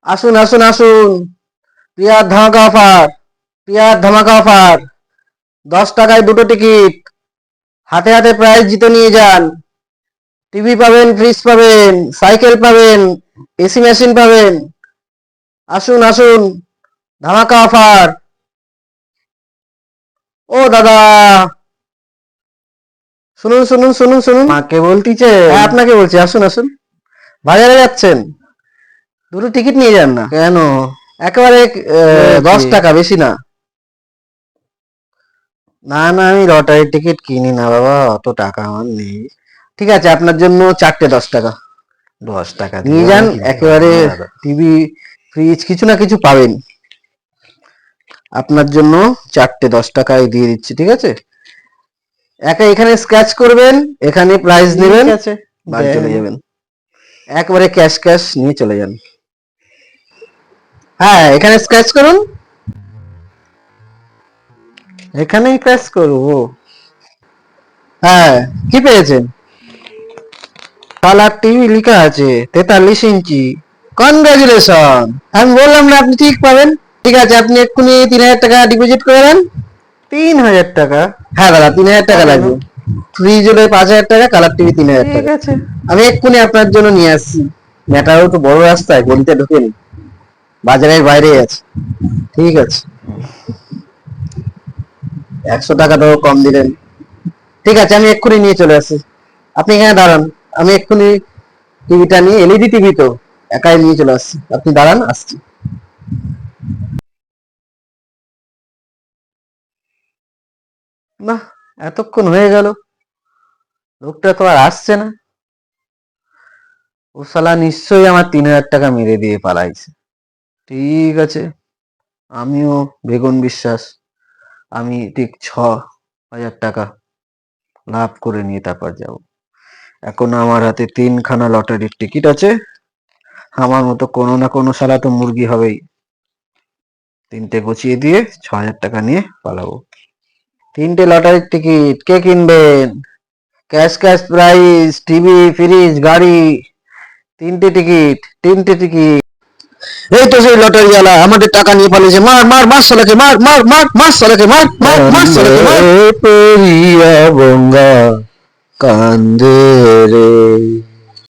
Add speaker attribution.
Speaker 1: আসুন আসুন আসুন, প্রিয়ার ধামাকা অফার, প্রিয়ার ধামাকা অফার। 10 টাকায় দুটো টিকিট, হাতে হাতে প্রাইজ জিতে নিয়ে যান। টিভি পাবেন, ফ্রিজ পাবেন, সাইকেল পাবেন, এসি মেশিন পাবেন। আসুন আসুন, ধামাকা অফার। ও দাদা, শুনুন শুনুন শুনুন শুনুন।
Speaker 2: মাকে বলতিছে?
Speaker 1: হ্যাঁ, আপনাকে বলছি, আসুন আসুন। বাজারে যাচ্ছেন, দুটো টিকিট নিয়ে যান না।
Speaker 2: কেন?
Speaker 1: একেবারে
Speaker 2: হয়েছে?
Speaker 1: 10 টাকা, বেশি না।
Speaker 2: না না, আমি লটারির টিকিট কিনি না বাবা, অত টাকা আমার নেই।
Speaker 1: ঠিক আছে, আপনার জন্য 4টে 10 টাকা
Speaker 2: 10 টাকা দিয়ে
Speaker 1: নিয়ে যান।
Speaker 2: আমি কিনতে
Speaker 1: একেবারে
Speaker 2: পারবো না দাদা।
Speaker 1: টিভি, ফ্রিজ কিছু না কিছু পাবেন। আপনার জন্য 4টে 10 টাকায় দিয়ে দিচ্ছি, ঠিক আছে? এখানে স্ক্র্যাচ করবেন, এখানে প্রাইজ নেবেন,
Speaker 2: ঠিক আছে,
Speaker 1: বাড়ি চলে
Speaker 2: দেন।
Speaker 1: যাবেন। একবারে ক্যাশ ক্যাশ নিয়ে চলে যান। হ্যাঁ, এখানে স্ক্র্যাচ করুন।
Speaker 2: এখানেই ক্র্যাশ করবো?
Speaker 1: হ্যাঁ, কি পেয়েছেন?
Speaker 2: কালার টিভি লেখা আছে, 43 ইঞ্চি।
Speaker 1: কনগ্রাচুলেশন, আমি বললাম না আপনি ঠিক পাবেন। ঠিক আছে, আপনি এক্ষুনি 3000 টাকা ডিপোজিট করে দেন।
Speaker 2: 3000 টাকা?
Speaker 1: হ্যাঁ দাদা, 3000 টাকা
Speaker 2: হবে না।
Speaker 1: লাগবে। ফ্রিজ হলে 5000 টাকা, কালার টিভি 3000
Speaker 2: ঠিক
Speaker 1: টাকা
Speaker 2: আছে।
Speaker 1: আমি এক্ষুনি আপনার জন্য নিয়ে আসছি। মেটারও তো বড় রাস্তায়, গলিতে ঢুকেনি, বাজারের বাইরে আছে। ঠিক আছে, 100 টাকা তো কম দিলেন। ঠিক আছে, আমি এক্ষুনি নিয়ে চলে আসছি। আপনি এখানে দাঁড়ান, আমি এক্ষুনি টিভিটা নিয়ে, এলইডি টিভি তো, একাই নিয়ে চলে আসছি। আপনি দাঁড়ান, আসছি।
Speaker 2: বাহ, এতক্ষণ হয়ে গেল, লোকটা তো আর আসছে না। ও শালা নিশ্চয়ই আমার 3000 টাকা মেরে দিয়ে পালাইছে। ঠিক আছে, আমিও বেগুন বিশ্বাস, আমি ঠিক 6000 টাকা লাভ করে নিয়ে তারপর যাব। এখন আমার হাতে 3খানা লটারির টিকিট আছে। আমার মতো কোনো না কোনো শালা তো মুরগি হবেই। 3টে গছিয়ে দিয়ে 6000 টাকা নিয়ে পালাবো। 3টে লটারির টিকিট কে কিনবেন? Cash cash prize, TV, fridge, গাড়ি। 3টে টিকিট, 3টে টিকিট।
Speaker 1: এই তো সেই লটারিওয়ালা আমাদের টাকা নিয়ে পালিয়েছে। মার মার মার শালাকে, মার মার মার মার শালাকে, মার মার মার শালাকে, মার।
Speaker 2: পরিয়া বঙ্গা কান্দে রে।